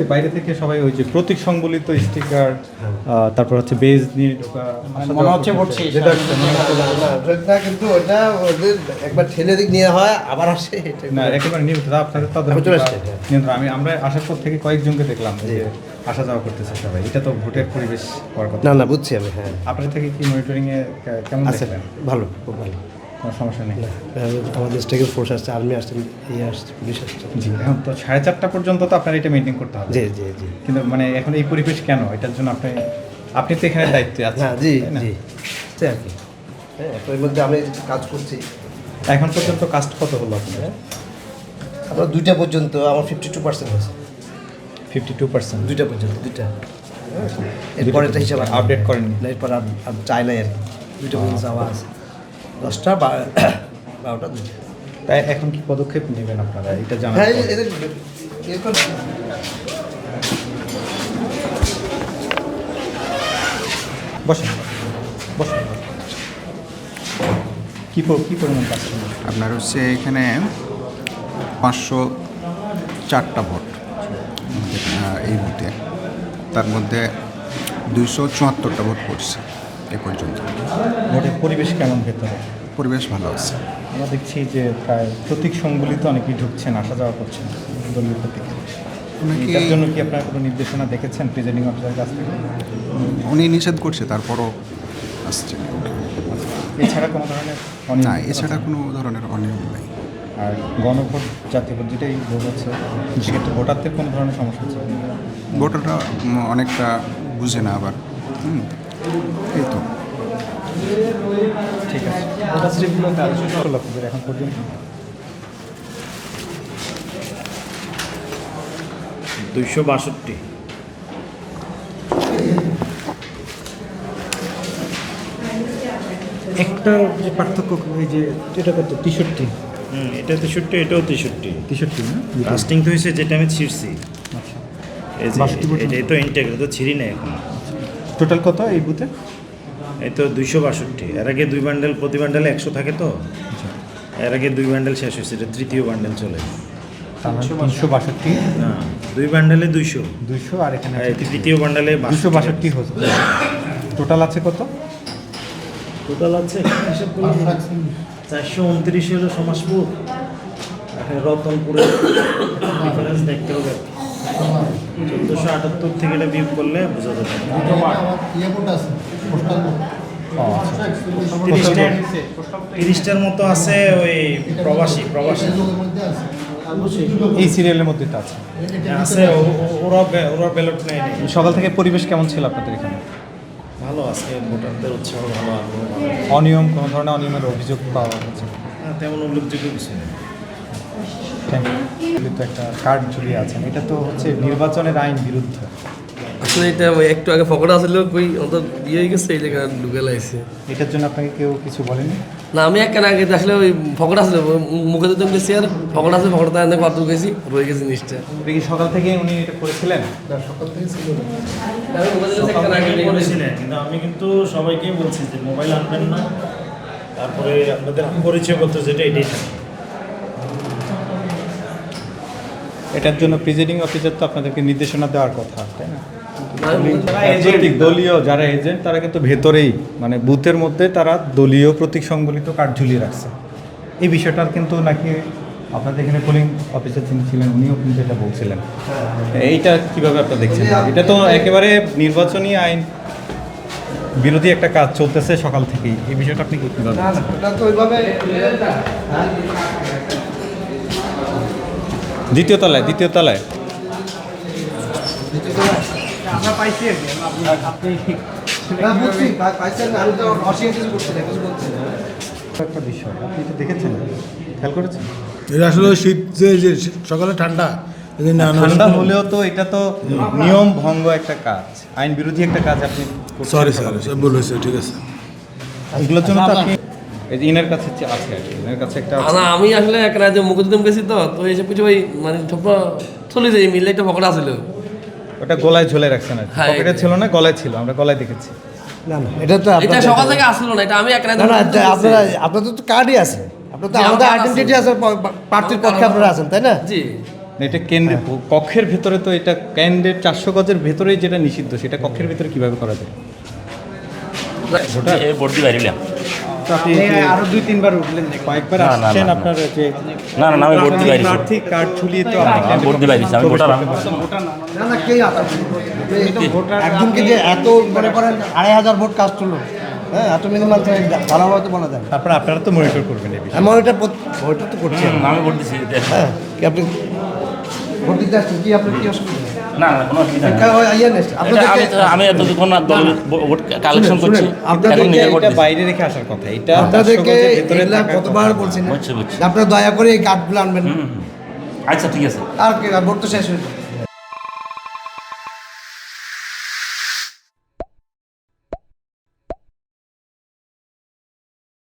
দেখছি বাইরে থেকে সবাই ওই যে প্রতীক সংবলিত স্টিকার, তারপর হচ্ছে বেজ নিয়ে ঢোকা, মনে হচ্ছে ভর্তি যেটা মনে হচ্ছে না, কিন্তু ওটা ওদের একবার ঠেলে দিক নেওয়া হয় আবার আসে না একেবারে নিয়মিত আপনাদের তাদের আমি চলে আসছি। নিয়ন্ত্রণ। আমরা আসার পর থেকে কয়েকজনকে দেখলাম যে আসা যাওয়া করতেছে সবাই। এটা তো ভোটের পরিবেশ হওয়ার কথা। না বুঝছি আমি। হ্যাঁ, আপনাদের থেকে কি মনিটরিং এ কেমন আছে, দেখলেন? ভালো, খুব ভালো। কোনো সমস্যা নেই? আমাদের স্টেকের ফোর্স আসছে, আর্মি আসছে, ইয়ে আসছে, পুলিশ আসছে। জি, এখন তো 4:30 পর্যন্ত তো আপনার এটা মেনটেন করতে হবে। জি। কিন্তু মানে এখন এই পরিবেশ কেন? এটার জন্য আপনি তো এখানে দায়িত্বে আছেন। হ্যাঁ, জি সে আর কি। হ্যাঁ, তো এর মধ্যে আমি কাজ করছি। এখন পর্যন্ত কাস্ট কত হলো আপনার? আপনার 2টা পর্যন্ত আমার 52% হয়েছে। 52%। 2টা পর্যন্ত, 2টা। এরপরে একটা হিসাব আপডেট করেননি? এরপর আর চাই নাই আর কি। 2টা পর্যন্ত যাওয়া আছে, 10টা 12টা 2টা। তাই এখন কি পদক্ষেপ নেবেন আপনারা এটা জানার হ্যাঁ, পর? এদের এরপর বসেন বসেন। কি পরিমাণ কাজ ছিল? আপনার হচ্ছে এখানে 504টা ভোট এই বুথে, তার মধ্যে 274টা ভোট পড়ছে এ পর্যন্ত। ভোটের পরিবেশ কেমন ভেতরে? পরিবেশ ভালো আছে। আমরা দেখছি যে প্রায় প্রতীক সংবলিত অনেকেই ঢুকছেন, আসা যাওয়া করছেন দলীয় প্রতীক। এটার জন্য কি আপনারা কোনো নির্দেশনা দেখেছেন প্রিজাইডিং অফিসারের কাছ থেকে? উনি নিষেধ করছে, তারপরও আসছে। এছাড়া কোনো ধরনের অনিয়ম? না, এছাড়া কোনো ধরনের অনিয়ম নাই। আর গণভোট, জাতীয় ভোট যেটাই ভোট হচ্ছে, সেক্ষেত্রে ভোটারদের কোনো ধরনের সমস্যা হচ্ছে? ভোটাররা অনেকটা বুঝে না আবার। এই তো। ঠিক আছে। ভোটার স্লিপগুলোতে আলোচনা করলো আপনাদের এখন পর্যন্ত? 262। একটা যে পার্থক্য, এই যে এটা কত 63? এটা 63, এটাও 63। 63 না? কাস্টিং তো হয়েছে যেটা আমি ছিঁড়ছি। আচ্ছা। এই 62 পর্যন্ত? এটা তো ইন্টেগ্রেট তো ছিঁড়ি না এখন। টোটাল কত এই বুথে? এই তো 262। এর আগে 2 বান্ডেল, প্রতি বান্ডেলে 100 থাকে তো। এর আগে 2 বান্ডেল শেষ হয়েছে, এটা তৃতীয় বান্ডেল চলে। 362, না, 2 বান্ডেলে 200, 200 আর এখানে আর তৃতীয় বান্ডেলে 262 হচ্ছে। টোটাল আছে কত? টোটাল আছে হিসাব করলে 429 হলো সমাজপুর, রতনপুরের ডিফারেন্স দেখতে হবে। 1478 থেকে এটা বিয়োগ করলে বোঝা যাবে। 30টার মতো আছে ওই প্রবাসী এই সিরিয়ালের মধ্যে তো আছে। আছে, ওরা ব্যালট নেয়নি। সকাল থেকে পরিবেশ কেমন ছিল আপনাদের এখানে? ভালো, আজকে ভোটারদের উৎসাহ ভালো, আগ্রহ ভালো। অনিয়ম, কোনো ধরনের অনিয়মের অভিযোগ পাওয়া গেছে? না, তেমন উল্লেখযোগ্য কিছু নেই। Thank you. তো একটা কার্ড ঝুলিয়ে আছেন, এটা তো হচ্ছে নির্বাচনের আইন বিরুদ্ধ। আসলে এটা ওই একটু আগে ফকটা আসলে কই অন্তত বিয়ে হয়ে গেছে, এই জায়গায় ঢুকে লাইছে। এটার জন্য আপনাকে কেউ কিছু বলেনি? না, আমি এক আগে আসলে ওই ফকটা আসলে মুখে দিতে গেছি, আর ফকটা আছে, ফকটা তাই কত গেছি, রয়ে গেছে জিনিসটা। এটা কি সকাল থেকে উনি এটা করেছিলেন? করেছিলেন, কিন্তু আমি কিন্তু সবাইকেই বলছি যে মোবাইল আনবেন না, তারপরে আপনাদের পরিচয় করতে যেটা এটাই থাকে। এটার জন্য প্রিজাইডিং অফিসার তো আপনাদেরকে নির্দেশনা দেওয়ার কথা, তাই না? দলীয় যারা এজেন্ট তারা কিন্তু ভেতরেই মানে বুথের মধ্যে তারা দলীয় প্রতীক সংবলিত কার্ড ঝুলিয়ে রাখছে। এই বিষয়টার কিন্তু নাকি আপনাদের এখানে পোলিং অফিসার যিনি ছিলেন উনিও কিন্তু এটা বলছিলেন। এইটা কিভাবে আপনারা দেখছেন? এটা তো একেবারে নির্বাচনী আইন বিরোধী একটা কাজ চলতেছে সকাল থেকেই। এই বিষয়টা আপনি কীভাবে? দ্বিতীয় তলায় আমরা পাইছি আর কি। আপনি বুঝছি, পাইছেন, আমি তো অস্বীকার কিছু করছি না, কিছু বলছি না। একটা বিষয় আপনি তো দেখেছেন, খেয়াল করেছেন? এটা আসলে শীত যে সকালে ঠান্ডা, ঠান্ডা হলেও তো এটা তো নিয়ম ভঙ্গ একটা কাজ, আইন বিরোধী একটা কাজ আপনি করছেন। সরি ভুল হয়েছে, ঠিক আছে। এগুলোর জন্য তো আপনি এই যে ইনার কাছে আছে আর কি, ইনার কাছে একটা না, আমি আসলে এক রাতে মুখে দিতে গেছি, তো এসে কিছু ওই মানে ঠোপা চলে যায়, মিলে একটা ফকটা আসলে ওটা গলায় ঝুলে রাখছেন আর কি। হ্যাঁ, পকেটে ছিল না, গলায় ছিল, আমরা গলায় দেখেছি। না, এটা তো এটা সকাল থেকে আসলো না, এটা আমি এক রাতে আপনাদের তো কার্ডই আছে, আপনার তো আমাদের আইডেন্টিটি আছে, প্রার্থীর পক্ষে আপনারা আছেন, তাই না? জি। এটা কেন্দ্রে কক্ষের ভেতরে তো এটা কেন্দ্রের 400 গজের ভেতরেই যেটা নিষিদ্ধ সেটা কক্ষের ভেতরে কিভাবে করা যায়? এ ভর্তি বাইরিলাম তো আপনি আরো 2-3 বার উঠলেন নাকি? কয়েকবার না, না, আসছেন না, না। আপনার যে না না না, আমি ভর্তি বাইরেছি প্রার্থী কার্ড ঝুলিয়ে তো আমি ভর্তি বাইরেছি আমি ভোটার না না কে একজনকে যে এত মনে করেন 2500 ভোট কাস্ট হলো, হ্যাঁ এত মিনিমাম ভালোভাবে তো বলা যায় না। তারপর আপনারা তো মনিটর করবেন এই বিষয়ে। এমন এটা ভোটটা তো করছে আমি ভোট দিছি হ্যাঁ কি আপনি ভোট দিতে আসছেন কি আপনার কি অসুবিধা? না না কোনো অসুবিধা নেই। আমি এতক্ষণ না দলের ভোট কালেকশন করছি এখন নিজের ভোট এটা দিছি। বাইরে রেখে আসার কথা এটা 400 আপনাদেরকে গজের ভেতরে এগুলা থাকার কতবার কথা। বলছেন বুঝছি বুঝছি আপনারা দয়া করে এই কার্ডগুলো আনবেন না। আচ্ছা ঠিক আছে আর কি ভোট তো শেষ হয়েছে।